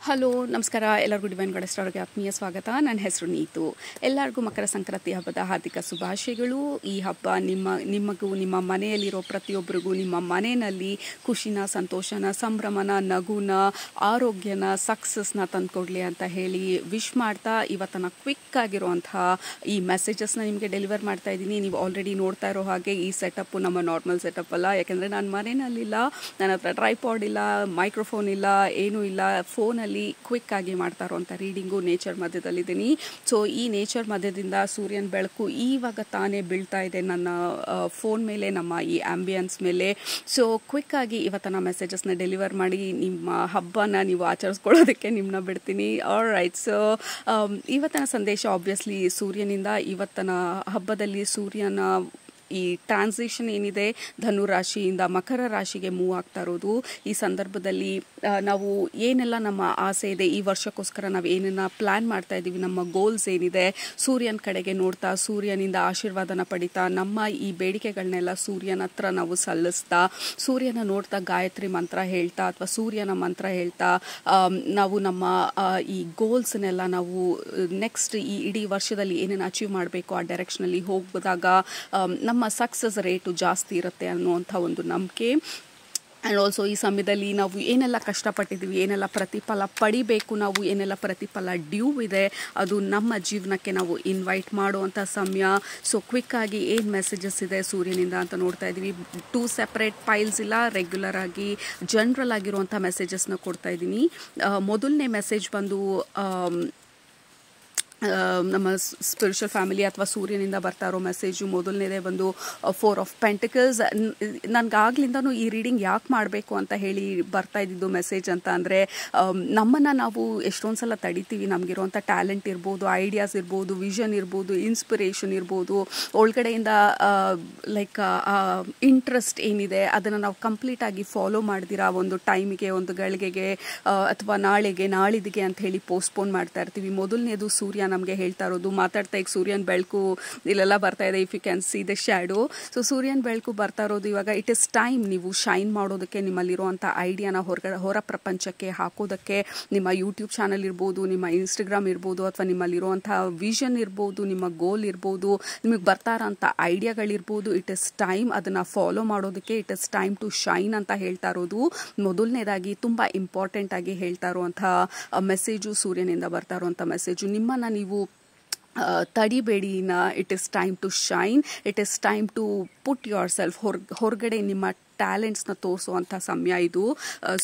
Hello ನಮಸ್ಕಾರ ಎಲ್ಲರಿಗೂ divine goddess ಅವರಿಗೆ ಆತ್ಮೀಯ ಸ್ವಾಗತ. ನನ್ನ ಹೆಸರು ನೀತು. ಎಲ್ಲರಿಗೂ ಮಕರ ಸಂಕ್ರಾಂತಿ ಹಬ್ಬದ ಹಾರ್ದಿಕ ಶುಭಾಶಯಗಳು. ಈ ಹಬ್ಬ ನಿಮಗೂ ನಿಮ್ಮ ಮನೆಯಲ್ಲಿರೋ ಪ್ರತಿಯೊಬ್ಬರಿಗೂ ನಿಮ್ಮ ಮನೆಯಲ್ಲಿ ಖುಷಿನ, ಸಂತೋಷನ, ಸಂಭ್ರಮನ, ನಗುನ, ಆರೋಗ್ಯನ, ಸಕ್ಸಸ್ನ ತಂದುಕೊಡ್ಲಿ ಅಂತ ಹೇಳಿ ವಿಶ್ ಮಾಡ್ತಾ ಇವತ್ತನ ಕ್ವಿಕ್ ಆಗಿರುವಂತಹ ಈ ಮೆಸೇಜಸ್ನ ನಿಮಗೆ ಡೆಲಿವರ್ ಮಾಡ್ತಾ ಇದ್ದೀನಿ. ನೀವು ಆಲ್ರೆಡಿ ನೋಡ್ತಾ ಇರೋ ಹಾಗೆ ಈ ಸೆಟಪ್ಪು ನಮ್ಮ ನಾರ್ಮಲ್ ಸೆಟಪ್ ಅಲ್ಲ. ಯಾಕೆಂದರೆ ನಾನು ಮನೆಯಲ್ಲಿಲ್ಲ, ನನ್ನ ಹತ್ರ ಟ್ರೈಪಾಡ್ ಇಲ್ಲ, ಮೈಕ್ರೋಫೋನ್ ಇಲ್ಲ, ಏನೂ ಇಲ್ಲ. ಫೋನಲ್ಲಿ ಕ್ವಿಕ್ ಆಗಿ ಮಾಡ್ತಾ ಇರೋಂಥ ರೀಡಿಂಗು ನೇಚರ್ ಮಧ್ಯದಲ್ಲಿದ್ದೀನಿ. ಸೊ ಈ ನೇಚರ್ ಮಧ್ಯದಿಂದ ಸೂರ್ಯನ ಬೆಳಕು ಇವಾಗ ತಾನೇ ಬೀಳ್ತಾ ಇದೆ ನನ್ನ ಫೋನ್ ಮೇಲೆ, ನಮ್ಮ ಈ ಆಂಬಿಯನ್ಸ್ ಮೇಲೆ. ಸೊ ಕ್ವಿಕ್ ಆಗಿ ಇವತ್ತನ ಮೆಸೇಜಸ್ನ ಡೆಲಿವರ್ ಮಾಡಿ ನಿಮ್ಮ ಹಬ್ಬನ ನೀವು ಆಚರಿಸ್ಕೊಳ್ಳೋದಕ್ಕೆ ನಿಮ್ಮನ್ನ ಬಿಡ್ತೀನಿ. All right. ಸೊ ಇವತ್ತಿನ ಸಂದೇಶ ಆಬ್ವಿಯಸ್ಲಿ ಸೂರ್ಯನಿಂದ. ಇವತ್ತಿನ ಹಬ್ಬದಲ್ಲಿ ಸೂರ್ಯನ ಈ ಟ್ರಾನ್ಸಿಷನ್ ಏನಿದೆ, ಧನು ರಾಶಿಯಿಂದ ಮಕರ ರಾಶಿಗೆ ಮೂವ್ ಆಗ್ತಾ ಇರೋದು. ಈ ಸಂದರ್ಭದಲ್ಲಿ ನಾವು ಏನೆಲ್ಲ ನಮ್ಮ ಆಸೆ ಇದೆ, ಈ ವರ್ಷಕ್ಕೋಸ್ಕರ ನಾವು ಏನನ್ನ ಪ್ಲ್ಯಾನ್ ಮಾಡ್ತಾ ಇದ್ದೀವಿ, ನಮ್ಮ ಗೋಲ್ಸ್ ಏನಿದೆ, ಸೂರ್ಯನ ಕಡೆಗೆ ನೋಡ್ತಾ, ಸೂರ್ಯನಿಂದ ಆಶೀರ್ವಾದನ ಪಡಿತಾ, ನಮ್ಮ ಈ ಬೇಡಿಕೆಗಳನ್ನೆಲ್ಲ ಸೂರ್ಯನ ಹತ್ರ ನಾವು ಸಲ್ಲಿಸ್ತಾ, ಸೂರ್ಯನ ನೋಡ್ತಾ ಗಾಯತ್ರಿ ಮಂತ್ರ ಹೇಳ್ತಾ ಅಥವಾ ಸೂರ್ಯನ ಮಂತ್ರ ಹೇಳ್ತಾ ನಾವು ನಮ್ಮ ಈ ಗೋಲ್ಸ್ನೆಲ್ಲ ನಾವು ನೆಕ್ಸ್ಟ್ ಈ ಇಡೀ ವರ್ಷದಲ್ಲಿ ಏನೇನು ಅಚೀವ್ ಮಾಡಬೇಕು ಆ ಡೈರೆಕ್ಷನಲ್ಲಿ ಹೋಗಿದಾಗ ನಮ್ಮ ಸಕ್ಸಸ್ ರೇಟು ಜಾಸ್ತಿ ಇರುತ್ತೆ ಅನ್ನುವಂಥ ಒಂದು ನಂಬಿಕೆ. ಆ್ಯಂಡ್ ಆಲ್ಸೋ ಈ ಸಮಯದಲ್ಲಿ ನಾವು ಏನೆಲ್ಲ ಕಷ್ಟಪಟ್ಟಿದ್ದೀವಿ, ಏನೆಲ್ಲ ಪ್ರತಿಫಲ ಪಡಿಬೇಕು, ನಾವು ಏನೆಲ್ಲ ಪ್ರತಿಫಲ ಡ್ಯೂ ಇದೆ, ಅದು ನಮ್ಮ ಜೀವನಕ್ಕೆ ನಾವು ಇನ್ವೈಟ್ ಮಾಡುವಂಥ ಸಮಯ. ಸೊ ಕ್ವಿಕ್ಕಾಗಿ ಏನು ಮೆಸೇಜಸ್ ಇದೆ ಸೂರ್ಯನಿಂದ ಅಂತ ನೋಡ್ತಾ ಇದ್ದೀವಿ. 2 ಸೆಪ್ರೇಟ್ ಫೈಲ್ಸ್ ಇಲ್ಲ, ರೆಗ್ಯುಲರ್ ಆಗಿ ಜನರಲ್ ಆಗಿರುವಂಥ ಮೆಸೇಜಸ್ನ ಕೊಡ್ತಾ ಇದ್ದೀನಿ. ಮೊದಲನೇ ಮೆಸೇಜ್ ಬಂದು ನಮ್ಮ ಸ್ಪಿರಿಚುವಲ್ ಫ್ಯಾಮಿಲಿ ಅಥವಾ ಸೂರ್ಯನಿಂದ ಬರ್ತಾ ಇರೋ ಮೆಸೇಜು. ಮೊದಲನೇದೇ ಬಂದು 4 ಆಫ್ ಪೆಂಟಿಕಲ್ಸ್. ನನಗಾಗ್ಲಿಂದನೂ ಈ ರೀಡಿಂಗ್ ಯಾಕೆ ಮಾಡಬೇಕು ಅಂತ ಹೇಳಿ ಬರ್ತಾ ಇದ್ದಿದ್ದು ಮೆಸೇಜ್ ಅಂತ ಅಂದರೆ, ನಮ್ಮನ್ನು ನಾವು ಎಷ್ಟೊಂದು ಸಲ ತಡಿತೀವಿ. ನಮಗಿರುವಂಥ ಟ್ಯಾಲೆಂಟ್ ಇರ್ಬೋದು, ಐಡಿಯಾಸ್ ಇರ್ಬೋದು, ವಿಷನ್ ಇರ್ಬೋದು, ಇನ್ಸ್ಪಿರೇಷನ್ ಇರ್ಬೋದು, ಒಳಗಡೆಯಿಂದ ಲೈಕ್ ಇಂಟ್ರೆಸ್ಟ್ ಏನಿದೆ ಅದನ್ನು ನಾವು ಕಂಪ್ಲೀಟಾಗಿ ಫಾಲೋ ಮಾಡ್ದಿರಾ ಒಂದು ಟೈಮಿಗೆ, ಒಂದು ಗಳಿಗೆಗೆ ಅಥವಾ ನಾಳೆಗೆ, ನಾಳಿದಿಗೆ ಅಂತ ಹೇಳಿ ಪೋಸ್ಟ್ಪೋನ್ ಮಾಡ್ತಾ ಇರ್ತೀವಿ. ಮೊದಲನೇದು ಸೂರ್ಯ ನಮಗೆ ಹೇಳ್ತಾ ಇರೋದು. ಮಾತಾಡ್ತಾ ಈಗ ಸೂರ್ಯನ ಬೆಳಕು ಇಲ್ಲೆಲ್ಲ ಬರ್ತಾ ಇದೆ, if you can see the shadow. So ಸೂರ್ಯನ ಬೆಳಕು ಬರ್ತಾ ಇರೋದು ಇವಾಗ. ಇಟ್ ಇಸ್ ಟೈಮ್ ನೀವು ಶೈನ್ ಮಾಡೋದಕ್ಕೆ, ನಿಮ್ಮಲ್ಲಿರುವಂಥ ಐಡಿಯಾನ ಹೊರ ಪ್ರಪಂಚಕ್ಕೆ ಹಾಕೋದಕ್ಕೆ. ನಿಮ್ಮ ಯೂಟ್ಯೂಬ್ ಚಾನಲ್ ಇರ್ಬೋದು, ನಿಮ್ಮ ಇನ್ಸ್ಟಾಗ್ರಾಮ್ ಇರ್ಬೋದು, ಅಥವಾ ನಿಮ್ಮಲ್ಲಿರುವಂಥ ವಿಷನ್ ಇರ್ಬೋದು, ನಿಮ್ಮ ಗೋಲ್ ಇರ್ಬೋದು, ನಿಮಗೆ ಬರ್ತಾ ಇರೋಂಥ ಐಡಿಯಾಗಳಿರ್ಬೋದು. ಇಟ್ ಇಸ್ ಟೈಮ್ ಅದನ್ನು ಫಾಲೋ ಮಾಡೋದಕ್ಕೆ. It is time to shine ಅಂತ ಹೇಳ್ತಾ ಇರೋದು. ಮೊದಲನೇದಾಗಿ ತುಂಬ ಇಂಪಾರ್ಟೆಂಟ್ ಆಗಿ ಹೇಳ್ತಾ ಇರುವಂಥ ಮೆಸೇಜು, ಸೂರ್ಯನಿಂದ ಬರ್ತಾ ಇರುವಂಥ ಮೆಸೇಜು. ನಿಮ್ಮನ್ನು ನೀವು ತಡಿಬೇಡಿನ. It is time to shine. It is time to put yourself ಹೊರಗಡೆ ನಿಮ್ಮ ಟ್ಯಾಲೆಂಟ್ಸ್ನ ತೋರಿಸುವಂಥ ಸಮಯ ಇದು.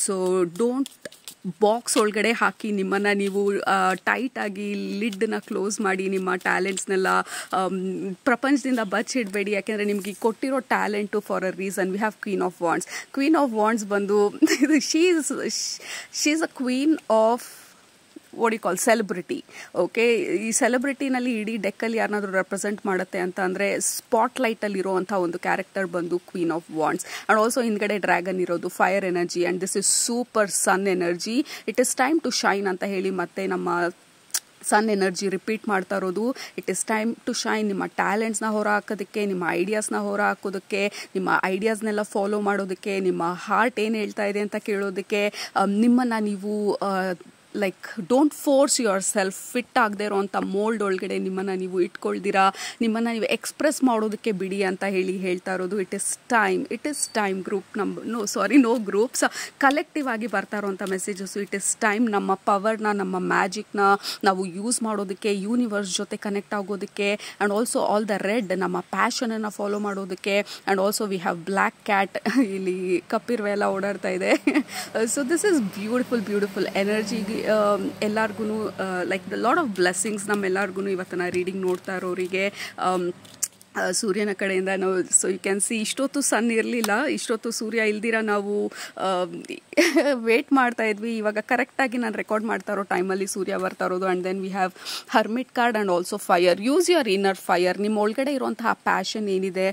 ಸೊ ಡೋಂಟ್ ಬಾಕ್ಸ್ ಒಳಗಡೆ ಹಾಕಿ ನಿಮ್ಮನ್ನು ನೀವು ಟೈಟಾಗಿ ಲಿಡ್ನ ಕ್ಲೋಸ್ ಮಾಡಿ ನಿಮ್ಮ ಟ್ಯಾಲೆಂಟ್ಸ್ನೆಲ್ಲ ಪ್ರಪಂಚದಿಂದ ಬಚ್ಚಿಡಬೇಡಿ. ಯಾಕೆಂದರೆ ನಿಮಗೆ ಕೊಟ್ಟಿರೋ talent for a reason. We have queen of wands. Queen of wands ಬಂದು she is a queen of what you call celebrity. Okay, ಈ ಸೆಲೆಬ್ರಿಟಿನಲ್ಲಿ ಇಡೀ ಡೆಕ್ಕಲ್ಲಿ ಯಾರನ್ನಾದರೂ ರೆಪ್ರೆಸೆಂಟ್ ಮಾಡುತ್ತೆ ಅಂತ ಅಂದರೆ ಸ್ಪಾಟ್ಲೈಟಲ್ಲಿ ಇರೋವಂಥ ಒಂದು ಕ್ಯಾರೆಕ್ಟರ್ ಬಂದು queen of wands. And also ಹಿಂದ್ಗಡೆ ಡ್ರ್ಯಾಗನ್ ಇರೋದು, fire energy, and this is super sun energy. It is time to shine ಅಂತ ಹೇಳಿ ಮತ್ತೆ ನಮ್ಮ ಸನ್ ಎನರ್ಜಿ ರಿಪೀಟ್ ಮಾಡ್ತಾ ಇರೋದು. It is time to shine. ನಿಮ್ಮ ಟ್ಯಾಲೆಂಟ್ಸ್ನ ಹೊರ ಹಾಕೋದಕ್ಕೆ, ನಿಮ್ಮ ಐಡಿಯಾಸ್ನ ಹೊರ ಹಾಕೋದಕ್ಕೆ, ನಿಮ್ಮ ಐಡಿಯಾಸ್ನೆಲ್ಲ ಫಾಲೋ ಮಾಡೋದಕ್ಕೆ, ನಿಮ್ಮ ಹಾರ್ಟ್ ಏನು ಹೇಳ್ತಾ ಇದೆ ಅಂತ ಕೇಳೋದಕ್ಕೆ, ನಿಮ್ಮನ್ನು ನೀವು like don't force your self. Fit ಆಗದೆ ಇರೋವಂಥ ಮೋಲ್ಡ್ ಒಳಗಡೆ ನಿಮ್ಮನ್ನು ನೀವು ಇಟ್ಕೊಳ್ದಿರಾ, ನಿಮ್ಮನ್ನು ನೀವು ಎಕ್ಸ್ಪ್ರೆಸ್ ಮಾಡೋದಕ್ಕೆ ಬಿಡಿ ಅಂತ ಹೇಳಿ ಹೇಳ್ತಾ ಇರೋದು. It is time group no groups, collective ಆಗಿ ಬರ್ತಾ ಇರೋವಂಥ ಮೆಸೇಜಸ್ಸು. ಇಟ್ ಇಸ್ ಟೈಮ್ ನಮ್ಮ ಪವರ್ನ, ನಮ್ಮ ಮ್ಯಾಜಿಕ್ನ ನಾವು ಯೂಸ್ ಮಾಡೋದಕ್ಕೆ, ಯೂನಿವರ್ಸ್ ಜೊತೆ ಕನೆಕ್ಟ್ ಆಗೋದಕ್ಕೆ. And also all the red, ನಮ್ಮ ಪ್ಯಾಷನನ್ನು ಫಾಲೋ ಮಾಡೋದಕ್ಕೆ. And also we have black cat, ಇಲ್ಲಿ ಕಪ್ಪಿರುವೆ ಎಲ್ಲ ಓಡಾಡ್ತಾ ಇದೆ. So this is beautiful energy. ಎಲ್ಲರಿಗೂ like the lot of blessings ನಮ್ಮೆಲ್ಲರಿಗೂ ಇವತ್ತಿನ ರೀಡಿಂಗ್ ನೋಡ್ತಾ ಇರೋರಿಗೆ ಸೂರ್ಯನ ಕಡೆಯಿಂದ ನಾವು. ಸೊ ಯು ಕ್ಯಾನ್ ಸಿ ಇಷ್ಟೊತ್ತು ಸನ್ ಇರಲಿಲ್ಲ, ಇಷ್ಟೊತ್ತು ಸೂರ್ಯ ಇಲ್ದಿರ ನಾವು ವೇಟ್ ಮಾಡ್ತಾ ಇದ್ವಿ. ಇವಾಗ ಕರೆಕ್ಟಾಗಿ ನಾನು ರೆಕಾರ್ಡ್ ಮಾಡ್ತಾ ಇರೋ ಟೈಮಲ್ಲಿ ಸೂರ್ಯ ಬರ್ತಾ ಇರೋದು. And then we have hermit card and also fire. Use your inner fire. ನಿಮ್ಮ ಒಳಗಡೆ ಇರುವಂತಹ ಪ್ಯಾಷನ್ ಏನಿದೆ,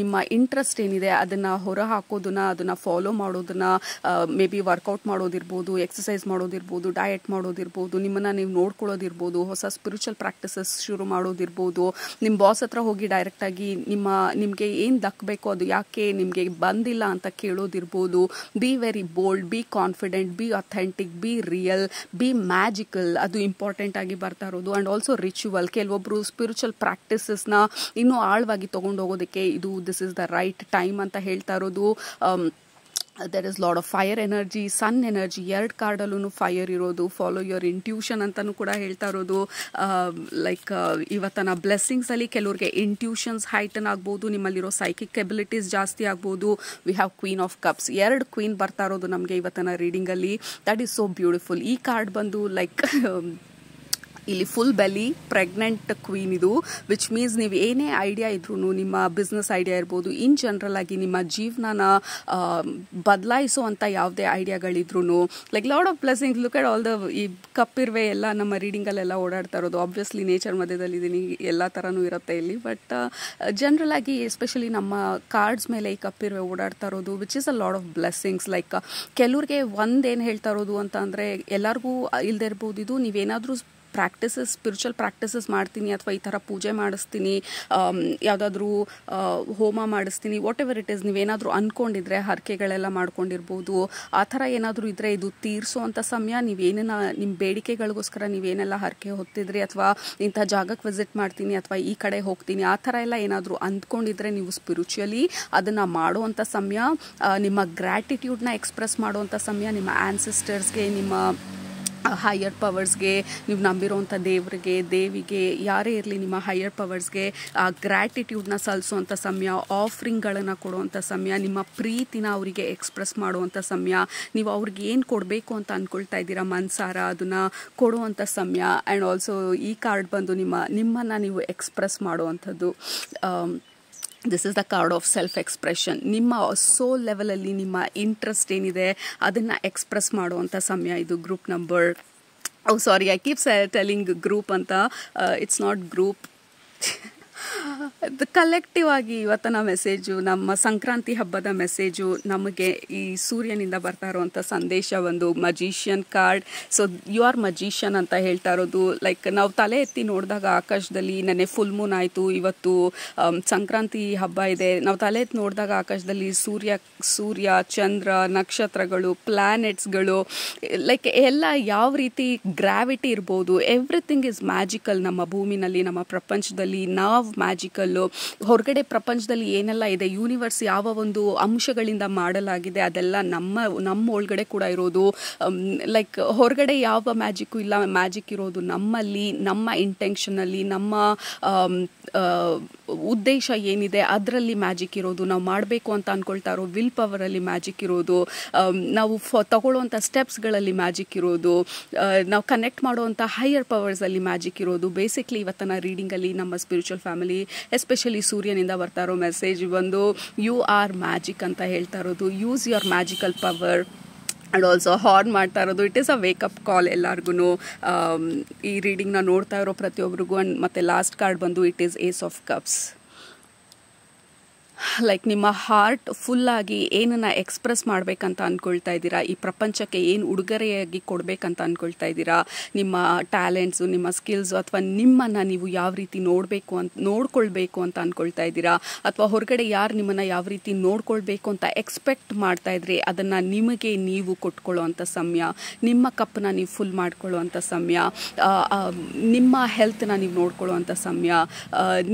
ನಿಮ್ಮ ಇಂಟ್ರೆಸ್ಟ್ ಏನಿದೆ, ಅದನ್ನು ಹೊರ ಹಾಕೋದನ್ನ, ಅದನ್ನು ಫಾಲೋ ಮಾಡೋದನ್ನ, ಮೇ ಬಿ ವರ್ಕೌಟ್ ಮಾಡೋದಿರ್ಬೋದು, ಎಕ್ಸಸೈಸ್ ಮಾಡೋದಿರ್ಬೋದು, ಡಯಟ್ ಮಾಡೋದಿರ್ಬೋದು, ನಿಮ್ಮನ್ನು ನೀವು ನೋಡ್ಕೊಳ್ಳೋದಿರ್ಬೋದು, ಹೊಸ ಸ್ಪಿರಿಚುವಲ್ ಪ್ರಾಕ್ಟೀಸಸ್ ಶುರು ಮಾಡೋದಿರ್ಬೋದು, ನಿಮ್ಮ ಬಾಸ್ ಹತ್ರ ಹೋಗಿ ಡೈರೆಕ್ಟ್ ಡೈರೆಕ್ಟಾಗಿ ನಿಮಗೆ ಏನು ದಕ್ಕಬೇಕು ಅದು ಯಾಕೆ ನಿಮಗೆ ಬಂದಿಲ್ಲ ಅಂತ ಕೇಳೋದಿರ್ಬೋದು. Be very bold, be confident, be authentic, be real, be magical, ಅದು ಇಂಪಾರ್ಟೆಂಟ್ ಆಗಿ ಬರ್ತಾ ಇರೋದು. ಆ್ಯಂಡ್ ಆಲ್ಸೋ ರಿಚುವಲ್, ಕೆಲವೊಬ್ಬರು ಸ್ಪಿರಿಚುವಲ್ ಪ್ರಾಕ್ಟೀಸಸ್ನ ಇನ್ನೂ ಆಳವಾಗಿ ತೊಗೊಂಡು ಹೋಗೋದಕ್ಕೆ this is the right time ಅಂತ ಹೇಳ್ತಾ ಇರೋದು. There is lot of fire energy, sun energy, 2 ಕಾರ್ಡಲ್ಲೂ ಫೈರ್ ಇರೋದು. ಫಾಲೋ ಯುವರ್ ಇಂಟ್ಯೂಷನ್ ಅಂತಲೂ ಕೂಡ ಹೇಳ್ತಾ ಇರೋದು. ಲೈಕ್ ಇವತ್ತಿನ ಬ್ಲೆಸ್ಸಿಂಗ್ಸಲ್ಲಿ ಕೆಲವ್ರಿಗೆ ಇಂಟ್ಯೂಷನ್ಸ್ ಹೈಟನ್ ಆಗ್ಬೋದು, ನಿಮ್ಮಲ್ಲಿರೋ ಸೈಕಿಕ್ ಎಬಿಲಿಟೀಸ್ ಜಾಸ್ತಿ ಆಗ್ಬೋದು. We have queen of cups, 2 queen ಬರ್ತಾ ಇರೋದು ನಮಗೆ ಇವತ್ತಿನ ರೀಡಿಂಗಲ್ಲಿ. That is so beautiful. ಈ ಕಾರ್ಡ್ ಬಂದು ಲೈಕ್ ಇಲ್ಲಿ ಫುಲ್ ಬೆಲಿ ಪ್ರೆಗ್ನೆಂಟ್ ಕ್ವೀನ್ ಇದು, ವಿಚ್ ಮೀನ್ಸ್ ನೀವು ಏನೇ ಐಡಿಯಾ ಇದ್ರೂ, ನಿಮ್ಮ ಬಿಸ್ನೆಸ್ ಐಡಿಯಾ ಇರ್ಬೋದು, ಇನ್ ಜನರಲ್ ಆಗಿ ನಿಮ್ಮ ಜೀವನನ ಬದಲಾಯಿಸುವಂಥ ಯಾವುದೇ ಐಡಿಯಾಗಳಿದ್ರೂ, like lot of blessings. Look at all the ಈ ಕಪ್ಪಿರ್ವೆ ಎಲ್ಲ ನಮ್ಮ ರೀಡಿಂಗಲ್ಲೆಲ್ಲ ಓಡಾಡ್ತಾ ಇರೋದು. ಆಬ್ವಿಯಸ್ಲಿ ನೇಚರ್ ಮಧ್ಯದಲ್ಲಿದ್ದೀನಿ, ಎಲ್ಲ ಥರನೂ ಇರುತ್ತೆ ಇಲ್ಲಿ. ಬಟ್ ಜನರಲ್ ಆಗಿ ಎಸ್ಪೆಷಲಿ ನಮ್ಮ ಕಾರ್ಡ್ಸ್ ಮೇಲೆ ಈ ಕಪ್ಪಿರ್ವೆ ಓಡಾಡ್ತಾ ಇರೋದು, which is a lot of blessings. Like ಕೆಲವ್ರಿಗೆ ಒಂದೇನು ಹೇಳ್ತಾ ಇರೋದು ಅಂತ ಅಂದರೆ, ಎಲ್ಲರಿಗೂ ಇಲ್ಲದೆ ಇರ್ಬೋದು ಇದು, ನೀವೇನಾದರೂ ಸ್ಪಿರಿಚುವಲ್ ಪ್ರಾಕ್ಟೀಸಸ್ ಮಾಡ್ತೀನಿ ಅಥವಾ ಈ ಥರ ಪೂಜೆ ಮಾಡಿಸ್ತೀನಿ, ಯಾವುದಾದ್ರೂ ಹೋಮ ಮಾಡಿಸ್ತೀನಿ, ವಾಟ್ ಎವರ್ ಇಟ್ ಈಸ್, ನೀವೇನಾದರೂ ಅಂದ್ಕೊಂಡಿದ್ರೆ, ಹರಕೆಗಳೆಲ್ಲ ಮಾಡ್ಕೊಂಡಿರ್ಬೋದು, ಆ ಥರ ಏನಾದರೂ ಇದ್ದರೆ ಇದು ತೀರಿಸೋವಂಥ ಸಮಯ. ನಿಮ್ಮ ಬೇಡಿಕೆಗಳಿಗೋಸ್ಕರ ನೀವೇನೆಲ್ಲ ಹರಕೆ ಹೊತ್ತಿದ್ರಿ, ಅಥವಾ ಇಂಥ ಜಾಗಕ್ಕೆ ವಿಸಿಟ್ ಮಾಡ್ತೀನಿ ಅಥವಾ ಈ ಕಡೆ ಹೋಗ್ತೀನಿ, ಆ ಥರ ಎಲ್ಲ ಏನಾದರೂ ಅಂದ್ಕೊಂಡಿದ್ರೆ ನೀವು ಸ್ಪಿರಿಚುವಲಿ ಅದನ್ನು ಮಾಡುವಂಥ ಸಮಯ. ನಿಮ್ಮ ಗ್ರ್ಯಾಟಿಟ್ಯೂಡ್ನ ಎಕ್ಸ್ಪ್ರೆಸ್ ಮಾಡುವಂಥ ಸಮಯ. ನಿಮ್ಮ ಆ್ಯನ್ಸಿಸ್ಟರ್ಸ್ಗೆ, ನಿಮ್ಮ ಹೈಯರ್ ಪವರ್ಸ್ಗೆ, ನೀವು ನಂಬಿರೋವಂಥ ದೇವರಿಗೆ, ದೇವಿಗೆ, ಯಾರೇ ಇರಲಿ, ನಿಮ್ಮ ಹೈಯರ್ ಪವರ್ಸ್ಗೆ ಆ ಗ್ರ್ಯಾಟಿಟ್ಯೂಡ್ನ ಸಲ್ಲಿಸುವಂಥ ಸಮಯ. ಆಫರಿಂಗ್ಗಳನ್ನು ಕೊಡುವಂಥ ಸಮಯ. ನಿಮ್ಮ ಪ್ರೀತಿನ ಅವರಿಗೆ ಎಕ್ಸ್ಪ್ರೆಸ್ ಮಾಡುವಂಥ ಸಮಯ. ನೀವು ಅವ್ರಿಗೆ ಏನು ಕೊಡಬೇಕು ಅಂತ ಅಂದ್ಕೊಳ್ತಾ ಇದ್ದೀರಾ ಮನಸಾರ, ಅದನ್ನು ಕೊಡುವಂಥ ಸಮಯ. ಆ್ಯಂಡ್ ಆಲ್ಸೋ ಈ ಕಾರ್ಡ್ ಬಂದು ನಿಮ್ಮನ್ನು ನೀವು ಎಕ್ಸ್ಪ್ರೆಸ್ ಮಾಡುವಂಥದ್ದು. This is the card of self expression. ನಿಮ್ಮ ಸೋಲ್ ಲೆವೆಲಲ್ಲಿ ನಿಮ್ಮ ಇಂಟ್ರೆಸ್ಟ್ ಏನಿದೆ ಅದನ್ನು ಎಕ್ಸ್ಪ್ರೆಸ್ ಮಾಡುವಂಥ ಸಮಯ ಇದು. Group number, sorry, I keep telling group ಅಂತ, ಇಟ್ಸ್ ನಾಟ್ ಗ್ರೂಪ್. ಕಲೆಕ್ಟಿವ್ ಆಗಿ ಇವತ್ತಿನ ಮೆಸೇಜು, ನಮ್ಮ ಸಂಕ್ರಾಂತಿ ಹಬ್ಬದ ಮೆಸೇಜು, ನಮಗೆ ಈ ಸೂರ್ಯನಿಂದ ಬರ್ತಾ ಇರುವಂಥ ಸಂದೇಶ ಒಂದು ಮಜಿಷಿಯನ್ ಕಾರ್ಡ್. ಸೊ ಯು ಆರ್ ಮಜಿಷಿಯನ್ ಅಂತ ಹೇಳ್ತಾ ಇರೋದು. ಲೈಕ್ ನಾವು ತಲೆ ಎತ್ತಿ ನೋಡಿದಾಗ ಆಕಾಶದಲ್ಲಿ, ನೆನ್ನೆ ಫುಲ್ ಮೂನ್ ಆಯಿತು, ಇವತ್ತು ಸಂಕ್ರಾಂತಿ ಹಬ್ಬ ಇದೆ, ನಾವು ತಲೆ ಎತ್ತಿ ನೋಡಿದಾಗ ಆಕಾಶದಲ್ಲಿ ಸೂರ್ಯ, ಚಂದ್ರ, ನಕ್ಷತ್ರಗಳು, ಪ್ಲ್ಯಾನೆಟ್ಸ್ಗಳು, ಲೈಕ್ ಎಲ್ಲ ಯಾವ ರೀತಿ ಗ್ರಾವಿಟಿ ಇರ್ಬೋದು, ಎವ್ರಿಥಿಂಗ್ ಇಸ್ ಮ್ಯಾಜಿಕಲ್. ನಮ್ಮ ಭೂಮಿನಲ್ಲಿ, ನಮ್ಮ ಪ್ರಪಂಚದಲ್ಲಿ ನಾವು ಮ್ಯಾಜಿಕಲ್ಲು. ಹೊರಗಡೆ ಪ್ರಪಂಚದಲ್ಲಿ ಏನೆಲ್ಲ ಇದೆ, ಯೂನಿವರ್ಸ್ ಯಾವ ಒಂದು ಅಂಶಗಳಿಂದ ಮಾಡಲಾಗಿದೆ, ಅದೆಲ್ಲ ನಮ್ಮ ಒಳಗಡೆ ಕೂಡ ಇರೋದು. ಲೈಕ್ ಹೊರಗಡೆ ಯಾವ ಮ್ಯಾಜಿಕ್ಕು ಇಲ್ಲ, ಮ್ಯಾಜಿಕ್ ಇರೋದು ನಮ್ಮಲ್ಲಿ, ನಮ್ಮ ಇಂಟೆನ್ಷನಲ್ಲಿ, ನಮ್ಮ ಉದ್ದೇಶ ಏನಿದೆ ಅದರಲ್ಲಿ ಮ್ಯಾಜಿಕ್ ಇರೋದು. ನಾವು ಮಾಡಬೇಕು ಅಂತ ಅಂದ್ಕೊಳ್ತಾ ಇರೋ ವಿಲ್ ಪವರಲ್ಲಿ ಮ್ಯಾಜಿಕ್ ಇರೋದು. ನಾವು ತಗೊಳ್ಳುವಂಥ ಸ್ಟೆಪ್ಸ್ಗಳಲ್ಲಿ ಮ್ಯಾಜಿಕ್ ಇರೋದು. ನಾವು ಕನೆಕ್ಟ್ ಮಾಡುವಂಥ ಹೈಯರ್ ಪವರ್ಸಲ್ಲಿ ಮ್ಯಾಜಿಕ್ ಇರೋದು. ಬೇಸಿಕ್ಲಿ ಇವತ್ತಿನ ರೀಡಿಂಗಲ್ಲಿ ನಮ್ಮ ಸ್ಪಿರಿಚುವಲ್ ಫ್ಯಾಮಿಲಿ, ಎಸ್ಪೆಷಲಿ ಸೂರ್ಯನಿಂದ ಬರ್ತಾ ಇರೋ ಮೆಸೇಜ್ ಬಂದು ಯು ಆರ್ ಮ್ಯಾಜಿಕ್ ಅಂತ ಹೇಳ್ತಾ ಇರೋದು. Use your magical power. And also horn ಮಾಡ್ತಾ ಇರೋದು. It is a wake up call ಎಲ್ಲರಿಗೂ, ಈ ರೀಡಿಂಗ್ನ ನೋಡ್ತಾ ಇರೋ ಪ್ರತಿಯೊಬ್ಬರಿಗೂ. ಆ್ಯಂಡ್ ಮತ್ತು ಲಾಸ್ಟ್ ಕಾರ್ಡ್ ಬಂದು it is ace of cups. Like ನಿಮ್ಮ ಹಾರ್ಟ್ ಫುಲ್ಲಾಗಿ ಏನನ್ನು ಎಕ್ಸ್ಪ್ರೆಸ್ ಮಾಡಬೇಕಂತ ಅಂದ್ಕೊಳ್ತಾ ಇದ್ದೀರಾ, ಈ ಪ್ರಪಂಚಕ್ಕೆ ಏನು ಉಡುಗೊರೆಯಾಗಿ ಕೊಡಬೇಕಂತ ಅಂದ್ಕೊಳ್ತಾ ಇದ್ದೀರಾ, ನಿಮ್ಮ ಟ್ಯಾಲೆಂಟ್ಸು, ನಿಮ್ಮ ಸ್ಕಿಲ್ಸು, ಅಥವಾ ನಿಮ್ಮನ್ನು ನೀವು ಯಾವ ರೀತಿ ನೋಡ್ಕೊಳ್ಬೇಕು ಅಂತ ಅಂದ್ಕೊಳ್ತಾ ಇದ್ದೀರಾ, ಅಥವಾ ಹೊರಗಡೆ ಯಾರು ನಿಮ್ಮನ್ನು ಯಾವ ರೀತಿ ನೋಡ್ಕೊಳ್ಬೇಕು ಅಂತ ಎಕ್ಸ್ಪೆಕ್ಟ್ ಮಾಡ್ತಾ ಇದ್ರಿ, ಅದನ್ನು ನಿಮಗೆ ನೀವು ಕೊಟ್ಕೊಳ್ಳೋವಂಥ ಸಮಯ. ನಿಮ್ಮ ಕಪ್ಪನ್ನ ನೀವು ಫುಲ್ ಮಾಡ್ಕೊಳ್ಳೋವಂಥ ಸಮಯ. ನಿಮ್ಮ ಹೆಲ್ತನ್ನ ನೀವು ನೋಡ್ಕೊಳ್ಳೋವಂಥ ಸಮಯ.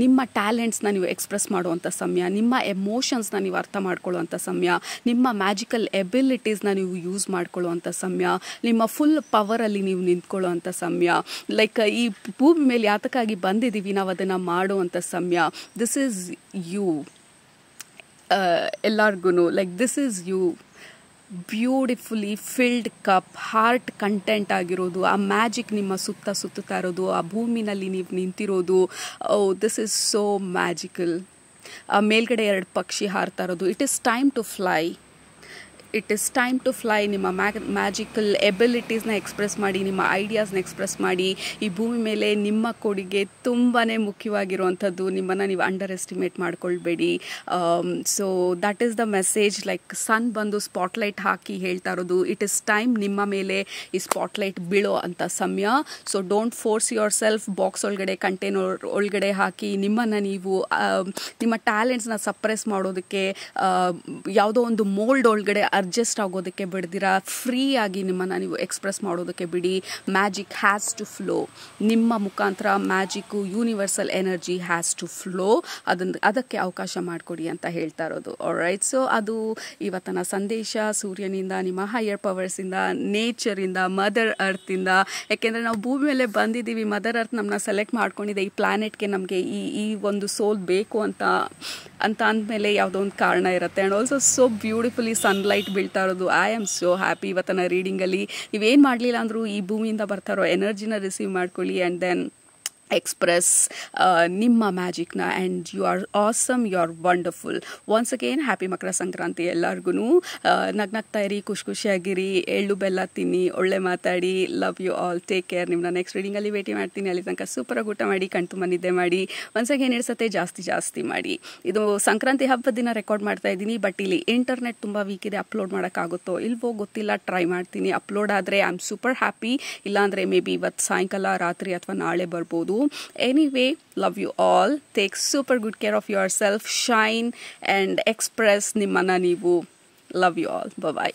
ನಿಮ್ಮ ಟ್ಯಾಲೆಂಟ್ಸ್ನ ನೀವು ಎಕ್ಸ್ಪ್ರೆಸ್ ಮಾಡುವಂಥ ಸಮಯ. ನಿಮ್ಮ ಎಮೋಷನ್ಸ್ನ ನೀವು ಅರ್ಥ ಮಾಡ್ಕೊಳ್ಳುವಂಥ ಸಮಯ. ನಿಮ್ಮ ಮ್ಯಾಜಿಕಲ್ ಎಬಿಲಿಟೀಸ್ನ ನೀವು ಯೂಸ್ ಮಾಡ್ಕೊಳ್ಳುವಂಥ ಸಮಯ. ನಿಮ್ಮ ಫುಲ್ ಪವರಲ್ಲಿ ನೀವು ನಿಂತ್ಕೊಳ್ಳುವಂಥ ಸಮಯ. ಲೈಕ್ ಈ ಭೂಮಿ ಮೇಲೆ ಯಾತಕ್ಕಾಗಿ ಬಂದಿದ್ದೀವಿ, ನಾವು ಅದನ್ನು ಮಾಡುವಂಥ ಸಮಯ. ದಿಸ್ ಈಸ್ ಯು ಎಲ್ಲರಿಗೂ. Like this is you, beautifully filled cup, heart content ಆಗಿರೋದು, ಆ ಮ್ಯಾಜಿಕ್ ನಿಮ್ಮ ಸುತ್ತುತ್ತಾ ಇರೋದು, ಆ ಭೂಮಿನಲ್ಲಿ ನೀವು ನಿಂತಿರೋದು. This is so magical. ಮೇಲ್ಗಡೆ 2 ಪಕ್ಷಿ ಹಾರ್ತಾ ಇರೋದು. It is time to fly. It is time to fly. ನಿಮ್ಮ ಮ್ಯಾಜಿಕಲ್ ಎಬಿಲಿಟೀಸ್ನ ಎಕ್ಸ್ಪ್ರೆಸ್ ಮಾಡಿ, ನಿಮ್ಮ ಐಡಿಯಾಸ್ನ ಎಕ್ಸ್ಪ್ರೆಸ್ ಮಾಡಿ. ಈ ಭೂಮಿ ಮೇಲೆ ನಿಮ್ಮ ಕೊಡುಗೆ ತುಂಬಾ ಮುಖ್ಯವಾಗಿರುವಂಥದ್ದು. ನಿಮ್ಮನ್ನು ನೀವು ಅಂಡರ್ ಎಸ್ಟಿಮೇಟ್ ಮಾಡ್ಕೊಳ್ಬೇಡಿ. So that is the message. Like sun ಬಂದು ಸ್ಪಾಟ್ಲೈಟ್ ಹಾಕಿ ಹೇಳ್ತಾ ಇರೋದು, ಇಟ್ ಇಸ್ ಟೈಮ್ ನಿಮ್ಮ ಮೇಲೆ ಈ ಸ್ಪಾಟ್ಲೈಟ್ ಬೀಳೋ ಅಂಥ ಸಮಯ. So don't force your self box ಒಳಗಡೆ, ಕಂಟೈನರ್ ಒಳಗಡೆ ಹಾಕಿ ನಿಮ್ಮನ್ನು ನೀವು ನಿಮ್ಮ ಟ್ಯಾಲೆಂಟ್ಸ್ನ ಸಪ್ರೆಸ್ ಮಾಡೋದಕ್ಕೆ, ಯಾವುದೋ ಒಂದು ಮೋಲ್ಡ್ ಒಳಗಡೆ ಅಡ್ಜಸ್ಟ್ ಆಗೋದಕ್ಕೆ ಬಿಡ್ದಿರಾ ಫ್ರೀ ಆಗಿ ನಿಮ್ಮನ್ನು ನೀವು ಎಕ್ಸ್ಪ್ರೆಸ್ ಮಾಡೋದಕ್ಕೆ ಬಿಡಿ. Magic has to flow. ನಿಮ್ಮ ಮುಖಾಂತರ magic, universal energy has to flow. ಅದಕ್ಕೆ ಅವಕಾಶ ಮಾಡಿಕೊಡಿ ಅಂತ ಹೇಳ್ತಾ ಇರೋದು. ಆಲ್ರೈಟ್, ಸೊ ಅದು ಇವತ್ತಿನ ಸಂದೇಶ ಸೂರ್ಯನಿಂದ, ನಿಮ್ಮ ಹೈಯರ್ ಪವರ್ಸಿಂದ, ನೇಚರಿಂದ, ಮದರ್ ಅರ್ತಿಂದ. ಯಾಕೆಂದರೆ ನಾವು ಭೂಮಿ ಮೇಲೆ ಬಂದಿದ್ದೀವಿ, ಮದರ್ ಅರ್ತ್ ನಮ್ಮನ್ನ ಸೆಲೆಕ್ಟ್ ಮಾಡ್ಕೊಂಡಿದೆ. ಈ ಪ್ಲಾನೆಟ್ಗೆ ನಮಗೆ ಈ ಒಂದು ಸೋಲ್ ಬೇಕು ಅಂತ ಅಂದಮೇಲೆ ಯಾವುದೋ ಒಂದು ಕಾರಣ ಇರುತ್ತೆ. And also so beautifully sunlight ಬೀಳ್ತಾ ಇರೋದು. I am so happy. ಇವತ್ತಿನ ರೀಡಿಂಗಲ್ಲಿ ನೀವೇನು ಮಾಡಲಿಲ್ಲ ಅಂದರೂ ಈ ಭೂಮಿಯಿಂದ ಬರ್ತಾ ಇರೋ ಎನರ್ಜಿನ ರಿಸೀವ್ ಮಾಡ್ಕೊಳ್ಳಿ ಆ್ಯಂಡ್ ದೆನ್ ಎಕ್ಸ್ಪ್ರೆಸ್ ನಿಮ್ಮ ಮ್ಯಾಜಿಕ್ನ. And you are awesome, you are wonderful. Once again happy Makar Sankranti ಎಲ್ಲರಿಗೂ. ನಗ್ನಗ್ತಾ ಇರಿ, ಖುಷಿಯಾಗಿರಿ, ಎಳ್ಳು ಬೆಲ್ಲ ತಿನ್ನಿ, ಒಳ್ಳೆ ಮಾತಾಡಿ. Love you all, take care. ನಿಮ್ಮನ್ನ ನೆಕ್ಸ್ಟ್ ರೀಡಿಂಗಲ್ಲಿ ಭೇಟಿ ಮಾಡ್ತೀನಿ. ಅಲ್ಲಿ ತನಕ ಸೂಪರಾಗಿ ಊಟ ಮಾಡಿ, ಕಣ್ತುಂಬ ನಿದ್ದೆ ಮಾಡಿ, ಒನ್ಸ್ ಅಗೇನ್ ಇಡ್ಸತ್ತೆ ಜಾಸ್ತಿ ಮಾಡಿ. ಇದು ಸಂಕ್ರಾಂತಿ ಹಬ್ಬದ ದಿನ ರೆಕಾರ್ಡ್ ಮಾಡ್ತಾ ಇದ್ದೀನಿ, ಬಟ್ ಇಲ್ಲಿ ಇಂಟರ್ನೆಟ್ ತುಂಬ ವೀಕ್ ಇದೆ. ಅಪ್ಲೋಡ್ ಮಾಡೋಕ್ಕಾಗುತ್ತೋ ಇಲ್ವೋ ಗೊತ್ತಿಲ್ಲ, ಟ್ರೈ ಮಾಡ್ತೀನಿ. ಅಪ್ಲೋಡ್ ಆದರೆ ಐ ಆಮ್ ಸೂಪರ್ ಹ್ಯಾಪಿ. ಇಲ್ಲಾಂದರೆ ಮೇ ಬಿ ಇವತ್ತು ಸಾಯಂಕಾಲ, ರಾತ್ರಿ ಅಥವಾ ನಾಳೆ ಬರ್ಬೋದು. Anyway, love you all. Take super good care of yourself. Shine and express ನಿಮ್ಮನ್ನ ನೀವು. Love you all. Bye bye.